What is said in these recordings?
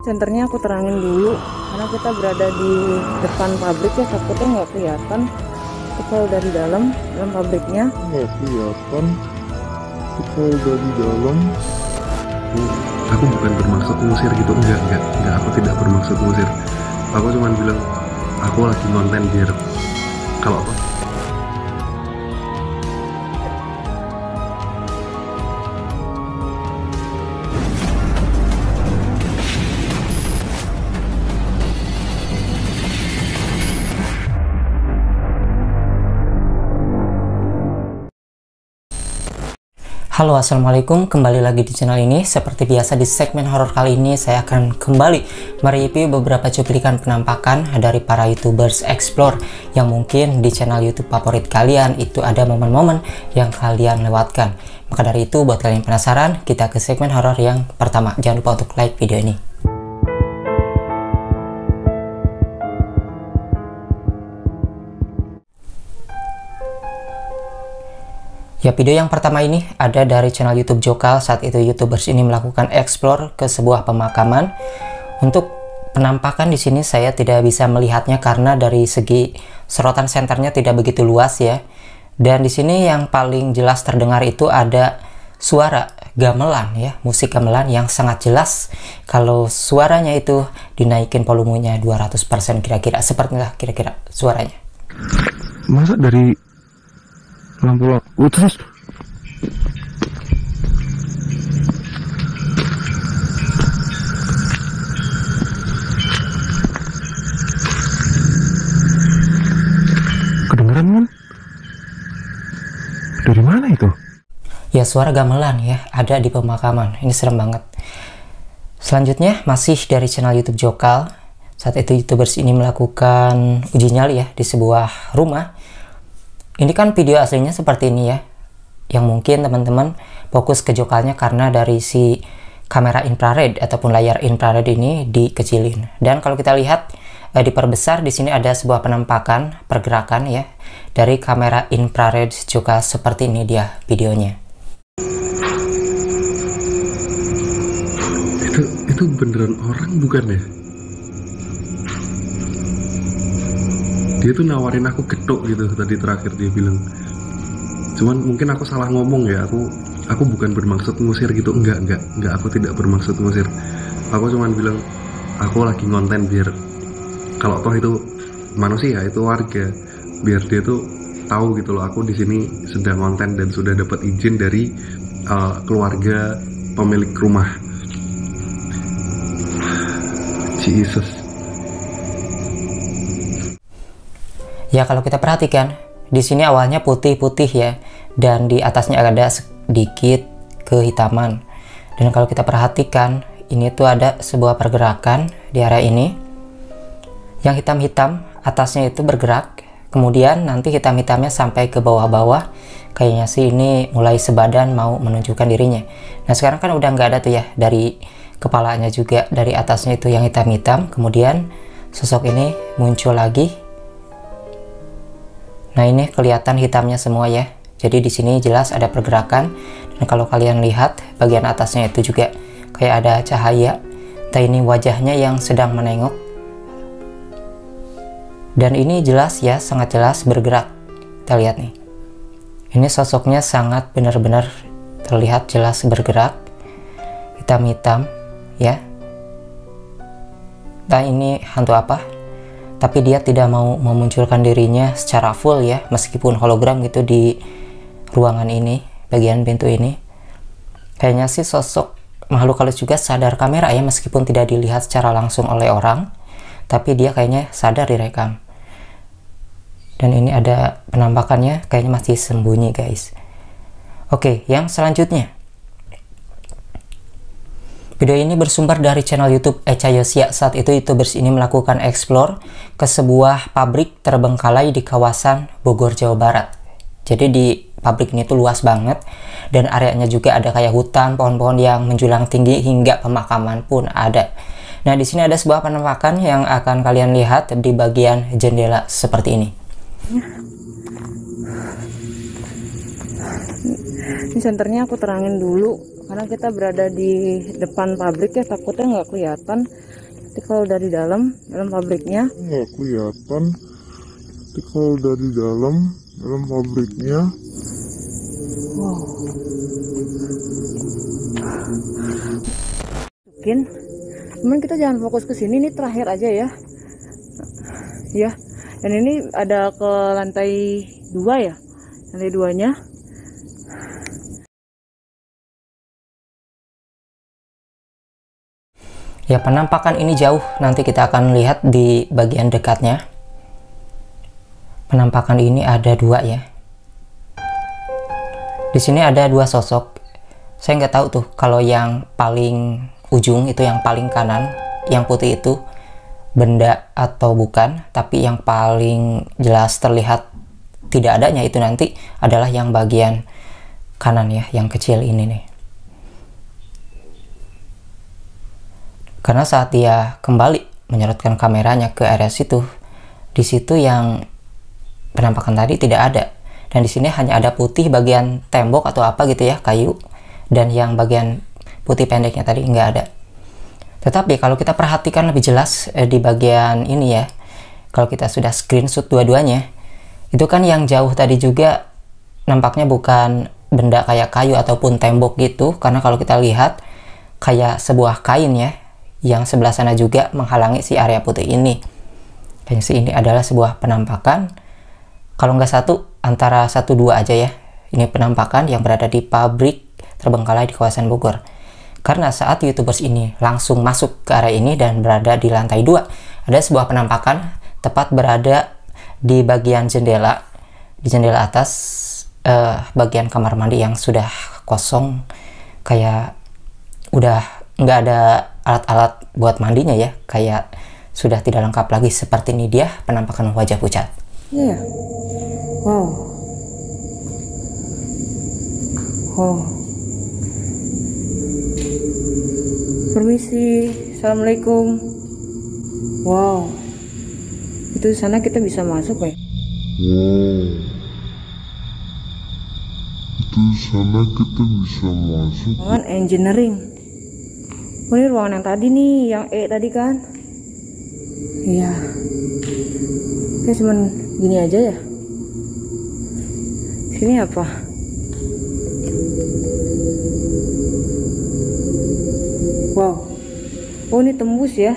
Senternya aku terangin dulu karena kita berada di depan pabrik ya, takutnya nggak kelihatan. Kalau dari dalam pabriknya nggak kelihatan. Kalau dari dalam. Aku bukan bermaksud ngusir gitu, enggak, aku tidak bermaksud ngusir. Aku cuma bilang aku lagi konten biar kalau apa. Halo, assalamualaikum, kembali lagi di channel ini. Seperti biasa di segmen horor kali ini saya akan kembali mereview beberapa cuplikan penampakan dari para youtubers explore yang mungkin di channel YouTube favorit kalian itu ada momen-momen yang kalian lewatkan. Maka dari itu buat kalian penasaran, kita ke segmen horor yang pertama. Jangan lupa untuk like video ini. Ya, video yang pertama ini ada dari channel YouTube Jokal. Saat itu youtubers ini melakukan explore ke sebuah pemakaman. Untuk penampakan di sini saya tidak bisa melihatnya karena dari segi sorotan senternya tidak begitu luas ya. Dan di sini yang paling jelas terdengar itu ada suara gamelan ya, musik gamelan yang sangat jelas. Kalau suaranya itu dinaikin volumenya 200% kira-kira. Sepertilah kira-kira suaranya. Masa dari lampu terus kedengeran kan? Dari mana itu? Ya, suara gamelan ya, ada di pemakaman. Ini serem banget. Selanjutnya masih dari channel YouTube Jokal. Saat itu youtubers ini melakukan uji nyali ya di sebuah rumah. Ini kan video aslinya seperti ini ya, yang mungkin teman-teman fokus ke Jokalnya karena dari si kamera infrared ataupun layar infrared ini dikecilin. Dan kalau kita lihat diperbesar, di sini ada sebuah penampakan pergerakan ya dari kamera infrared Jokal. Seperti ini dia videonya. Itu beneran orang bukan ya? Dia tuh nawarin aku getuk gitu tadi terakhir dia bilang. Cuman mungkin aku salah ngomong ya, aku bukan bermaksud ngusir gitu, enggak, aku tidak bermaksud ngusir. Aku cuman bilang aku lagi konten biar kalau toh itu manusia, itu warga, biar dia tuh tahu gitu loh aku di sini sedang konten dan sudah dapat izin dari keluarga pemilik rumah. Jesus. Ya, kalau kita perhatikan di sini awalnya putih-putih ya, dan di atasnya ada sedikit kehitaman. Dan kalau kita perhatikan ini tuh ada sebuah pergerakan di area ini. Yang hitam-hitam atasnya itu bergerak, kemudian nanti hitam-hitamnya sampai ke bawah-bawah. Kayaknya sih ini mulai sebadan mau menunjukkan dirinya. Nah, sekarang kan udah nggak ada tuh ya, dari kepalanya juga, dari atasnya itu yang hitam-hitam. Kemudian sosok ini muncul lagi. Nah, ini kelihatan hitamnya semua ya. Jadi di sini jelas ada pergerakan. Dan kalau kalian lihat bagian atasnya itu juga kayak ada cahaya. Nah, ini wajahnya yang sedang menengok. Dan ini jelas ya, sangat jelas bergerak. Kita lihat nih. Ini sosoknya sangat benar-benar terlihat jelas bergerak. Hitam-hitam ya. Nah, ini hantu apa? Tapi dia tidak mau memunculkan dirinya secara full ya, meskipun hologram gitu di ruangan ini, bagian pintu ini. Kayaknya sih sosok makhluk halus juga sadar kamera ya, meskipun tidak dilihat secara langsung oleh orang, tapi dia kayaknya sadar direkam. Dan ini ada penampakannya, kayaknya masih sembunyi guys. Oke, yang selanjutnya. Video ini bersumber dari channel YouTube Echa Yosia. Saat itu youtubers ini melakukan explore ke sebuah pabrik terbengkalai di kawasan Bogor, Jawa Barat. Jadi di pabrik ini tuh luas banget, dan areanya juga ada kayak hutan, pohon-pohon yang menjulang tinggi hingga pemakaman pun ada. Nah, di sini ada sebuah penampakan yang akan kalian lihat di bagian jendela seperti ini. Ini senternya aku terangin dulu karena kita berada di depan pabrik ya, takutnya nggak kelihatan. Tapi kalau dari dalam pabriknya Nggak kelihatan. Tapi kalau dari dalam pabriknya. wow. Mungkin cuman kita jangan fokus ke sini, ini terakhir aja ya. Ya. Dan ini ada ke lantai 2 ya. Lantai 2-nya. Ya, penampakan ini jauh, nanti kita akan lihat di bagian dekatnya. Penampakan ini ada 2 ya. Di sini ada 2 sosok. Saya nggak tahu tuh kalau yang paling ujung itu, yang paling kanan, yang putih itu benda atau bukan. Tapi yang paling jelas terlihat tidak adanya itu nanti adalah yang bagian kanan ya, yang kecil ini nih. Karena saat dia kembali menyorotkan kameranya ke area situ, di situ yang penampakan tadi tidak ada. Dan di sini hanya ada putih bagian tembok atau apa gitu ya, kayu. Dan yang bagian putih pendeknya tadi nggak ada. Tetapi kalau kita perhatikan lebih jelas di bagian ini ya, kalau kita sudah screenshot dua-duanya, itu kan yang jauh tadi juga nampaknya bukan benda kayak kayu ataupun tembok gitu. Karena kalau kita lihat kayak sebuah kain ya, yang sebelah sana juga menghalangi si area putih ini. Dan si ini adalah sebuah penampakan, kalau nggak satu, antara 1-2 aja ya. Ini penampakan yang berada di pabrik terbengkalai di kawasan Bogor. Karena saat YouTubers ini langsung masuk ke area ini dan berada di lantai 2, ada sebuah penampakan tepat berada di bagian jendela, di jendela atas bagian kamar mandi yang sudah kosong, kayak udah nggak ada alat-alat buat mandinya ya, kayak sudah tidak lengkap lagi. Seperti ini dia penampakan wajah pucat. Iya. Wow. Oh. Permisi. Assalamualaikum. Wow. Itu sana kita bisa masuk ya? Wow. Itu sana kita bisa masuk. Ruangan engineering. Oh, ini ruangan yang tadi nih, yang E tadi kan? Iya. Kayak cuman gini aja ya. Sini apa? Wow. Oh, ini tembus ya.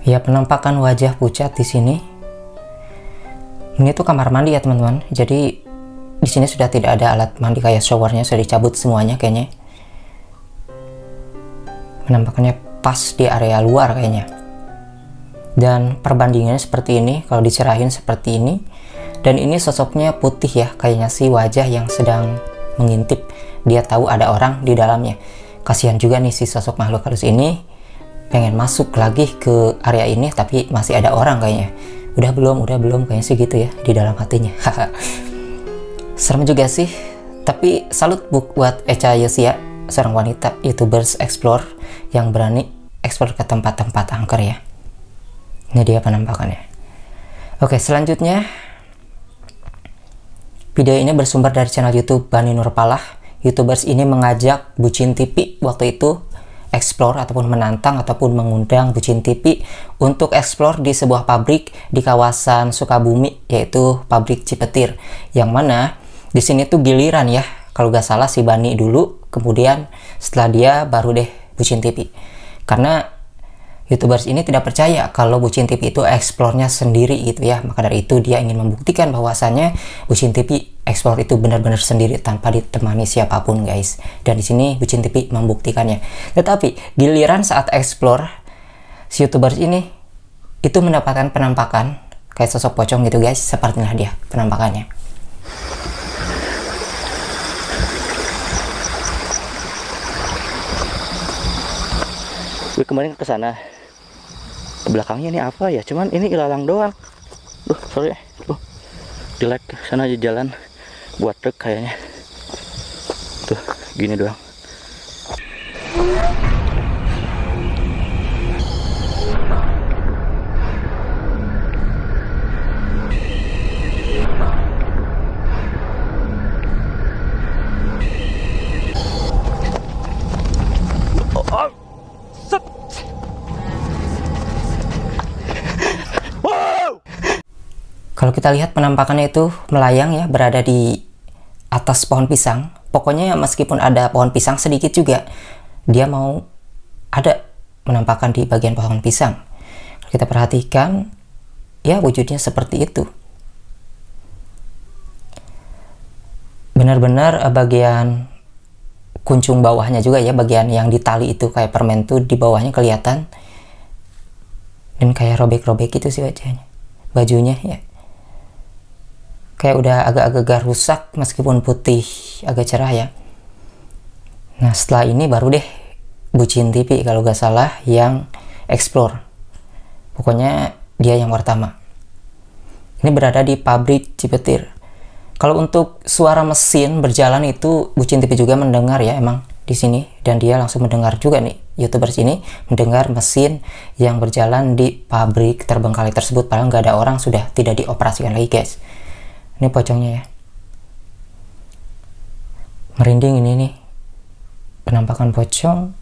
Ya, penampakan wajah pucat di sini. Ini tuh kamar mandi ya teman-teman. Jadi di sini sudah tidak ada alat mandi kayak showernya, sudah dicabut semuanya kayaknya. Penampakannya pas di area luar kayaknya. Dan perbandingannya seperti ini, kalau dicerahin seperti ini. Dan ini sosoknya putih ya, kayaknya sih wajah yang sedang mengintip. Dia tahu ada orang di dalamnya. Kasihan juga nih si sosok makhluk halus ini, pengen masuk lagi ke area ini tapi masih ada orang kayaknya. Udah belum kayaknya sih gitu ya di dalam hatinya. Serem juga sih, tapi salut buat Echa Yosia, seorang wanita YouTubers explore yang berani explore ke tempat-tempat angker ya. Ini dia penampakannya. Oke, selanjutnya video ini bersumber dari channel YouTube Bani Nurpalah. YouTubers ini mengajak Bucin TV waktu itu explore ataupun menantang ataupun mengundang Bucin TV untuk explore di sebuah pabrik di kawasan Sukabumi, yaitu pabrik Cipetir, yang mana di sini tuh giliran ya, kalau gak salah si Bani dulu, kemudian setelah dia baru deh Bucin TV. Karena YouTubers ini tidak percaya kalau Bucin TV itu explore-nya sendiri gitu ya. Maka dari itu dia ingin membuktikan bahwasannya Bucin TV explore itu benar-benar sendiri tanpa ditemani siapapun guys. Dan di sini Bucin TV membuktikannya. Tetapi giliran saat explore, si YouTubers ini itu mendapatkan penampakan kayak sosok pocong gitu guys. Sepertilah dia penampakannya. Gue kemarin ke sana, ke belakangnya ini apa ya, cuman ini ilalang doang. Sorry, di like sana aja jalan buat truk kayaknya. Tuh gini doang. Kalau kita lihat penampakannya itu melayang ya, berada di atas pohon pisang. Pokoknya meskipun ada pohon pisang sedikit juga, dia mau ada penampakan di bagian pohon pisang. Kalau kita perhatikan, ya wujudnya seperti itu. Benar-benar bagian kuncung bawahnya juga ya, bagian yang di tali itu kayak permen tuh di bawahnya kelihatan. Dan kayak robek-robek gitu sih wajahnya. Bajunya ya. Kayak udah agak-agak rusak meskipun putih agak cerah ya. Nah setelah ini baru deh Bucin TV kalau gak salah yang explore. Pokoknya dia yang pertama. Ini berada di pabrik Cipetir. Kalau untuk suara mesin berjalan itu Bucin TV juga mendengar ya emang di sini, dan dia langsung mendengar juga nih, YouTubers ini mendengar mesin yang berjalan di pabrik terbengkalai tersebut, padahal nggak ada orang, sudah tidak dioperasikan lagi guys. Ini pocongnya ya, merinding ini nih, penampakan pocong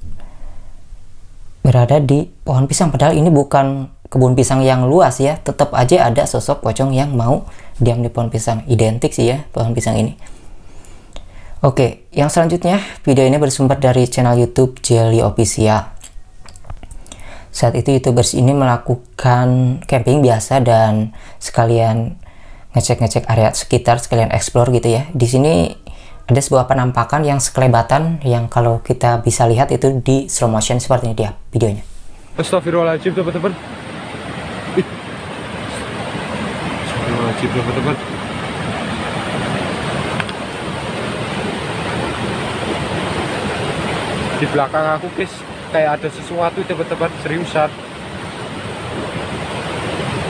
berada di pohon pisang, padahal ini bukan kebun pisang yang luas ya, tetap aja ada sosok pocong yang mau diam di pohon pisang. Identik sih ya pohon pisang ini. Oke, yang selanjutnya video ini bersumber dari channel YouTube Jelly Official. Saat itu YouTubers ini melakukan camping biasa dan sekalian ngecek-ngecek area sekitar, sekalian explore gitu ya. Di sini ada sebuah penampakan yang sekelebatan yang kalau kita bisa lihat itu di slow motion seperti ini dia videonya. Astagfirullahaladzim teman-teman. Astagfirullahaladzim teman-teman. Di belakang aku guys kayak ada sesuatu teman-teman, seriusan.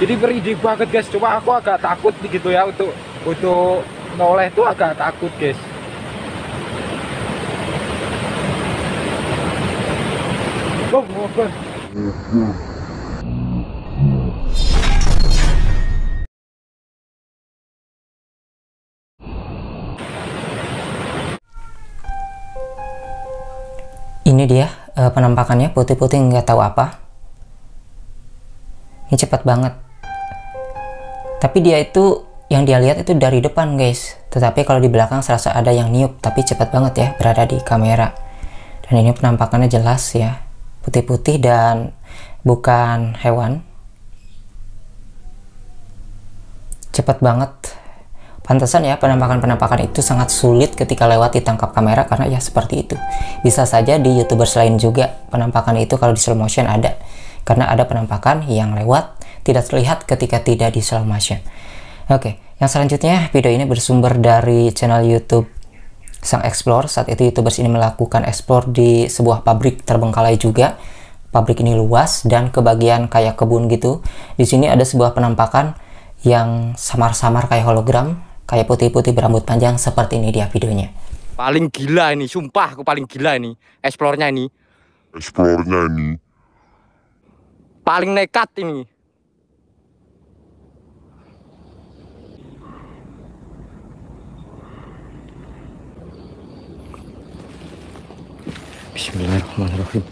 Jadi merinding banget guys. Cuma aku agak takut nih gitu ya untuk noleh tuh agak takut guys. Oh, ini dia penampakannya, putih-putih nggak tahu apa. Ini cepat banget. Tapi dia itu yang dia lihat itu dari depan guys. Tetapi kalau di belakang serasa ada yang niup, tapi cepat banget ya berada di kamera. Dan ini penampakannya jelas ya, putih-putih dan bukan hewan. Cepat banget. Pantesan ya penampakan-penampakan itu sangat sulit ketika lewat ditangkap kamera karena ya seperti itu. Bisa saja di YouTubers lain juga penampakan itu kalau di slow motion ada. Karena ada penampakan yang lewat tidak terlihat ketika tidak di slow motion. Oke, yang selanjutnya video ini bersumber dari channel YouTube Sang Explore. Saat itu YouTubers ini melakukan explore di sebuah pabrik terbengkalai juga. Pabrik ini luas dan kebagian kayak kebun gitu. Di sini ada sebuah penampakan yang samar-samar kayak hologram, kayak putih-putih berambut panjang, seperti ini dia videonya. paling gila ini, sumpah aku paling gila ini. Explore-nya ini. Paling nekat ini. Bismillahirrahmanirrahim.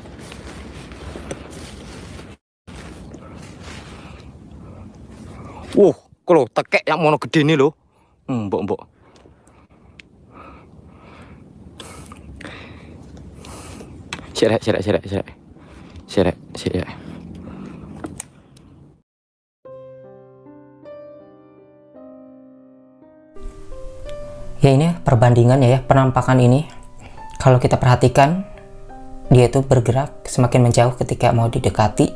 Kalau tekek yang mono gede ini loh. Mbok. Sirek. Ya ini perbandingan ya penampakan ini. Kalau kita perhatikan dia itu bergerak semakin menjauh ketika mau didekati.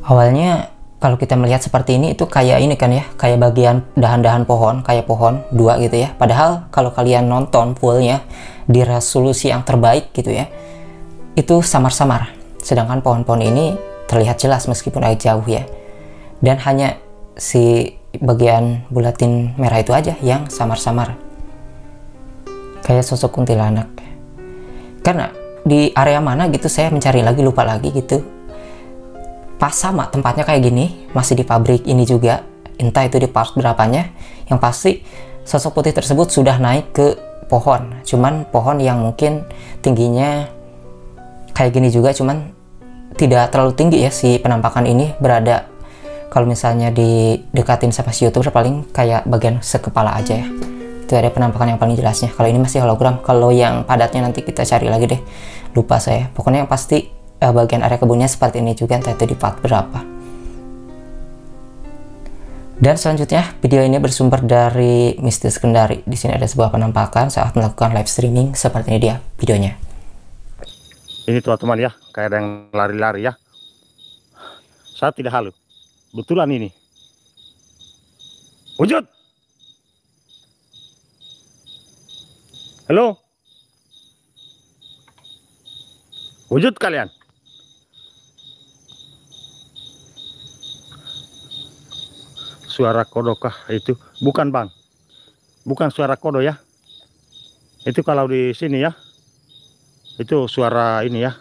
Awalnya kalau kita melihat seperti ini itu kayak ini kan ya, kayak bagian dahan-dahan pohon, kayak pohon dua gitu ya. Padahal kalau kalian nonton fullnya di resolusi yang terbaik gitu ya, itu samar-samar. Sedangkan pohon-pohon ini terlihat jelas meskipun agak jauh ya. Dan hanya si bagian bulatin merah itu aja yang samar-samar. Kayak sosok kuntilanak. Karena di area mana gitu saya mencari lagi, lupa lagi gitu. Pas sama tempatnya kayak gini, masih di pabrik ini juga, entah itu di part berapanya, yang pasti sosok putih tersebut sudah naik ke pohon, cuman pohon yang mungkin tingginya kayak gini juga, cuman tidak terlalu tinggi ya. Si penampakan ini berada Kalau misalnya didekatin sama si youtuber paling kayak bagian sekepala aja ya. Itu ada penampakan yang paling jelasnya. Kalau ini masih hologram. Kalau yang padatnya nanti kita cari lagi deh. Lupa saya. Pokoknya yang pasti bagian area kebunnya seperti ini juga, entah itu di part berapa. Dan selanjutnya video ini bersumber dari Mistis Kendari. Di sini ada sebuah penampakan saat melakukan live streaming. Seperti ini dia videonya. Ini teman-teman ya, kayak ada yang lari-lari ya. Saya tidak halu. Betulan ini. Wujud. Halo. Wujud kalian. Suara kodokah itu? Bukan bang. Bukan suara kodo ya. Itu kalau di sini ya. Itu suara ini ya.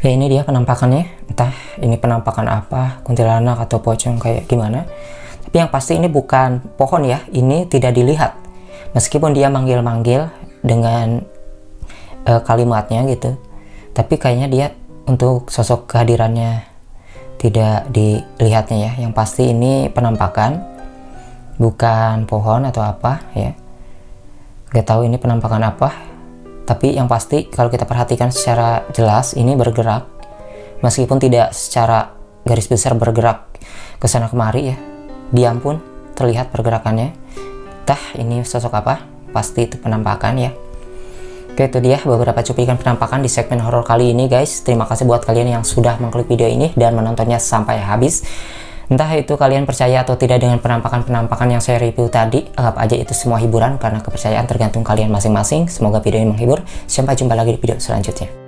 Ya ini dia penampakannya. Entah ini penampakan apa, kuntilanak atau pocong kayak gimana. Tapi yang pasti ini bukan pohon ya. Ini tidak dilihat. Meskipun dia manggil-manggil dengan kalimatnya gitu. Tapi kayaknya dia untuk sosok kehadirannya tidak dilihatnya ya. Yang pasti ini penampakan, bukan pohon atau apa ya. Gak tahu ini penampakan apa. Tapi yang pasti kalau kita perhatikan secara jelas ini bergerak. Meskipun tidak secara garis besar bergerak ke sana kemari ya. Diam pun terlihat pergerakannya. Entah ini sosok apa. Pasti itu penampakan ya. Oke, itu dia beberapa cuplikan penampakan di segmen horor kali ini guys. Terima kasih buat kalian yang sudah mengklik video ini dan menontonnya sampai habis. Entah itu kalian percaya atau tidak dengan penampakan-penampakan yang saya review tadi, anggap aja itu semua hiburan karena kepercayaan tergantung kalian masing-masing. Semoga video ini menghibur. Sampai jumpa lagi di video selanjutnya.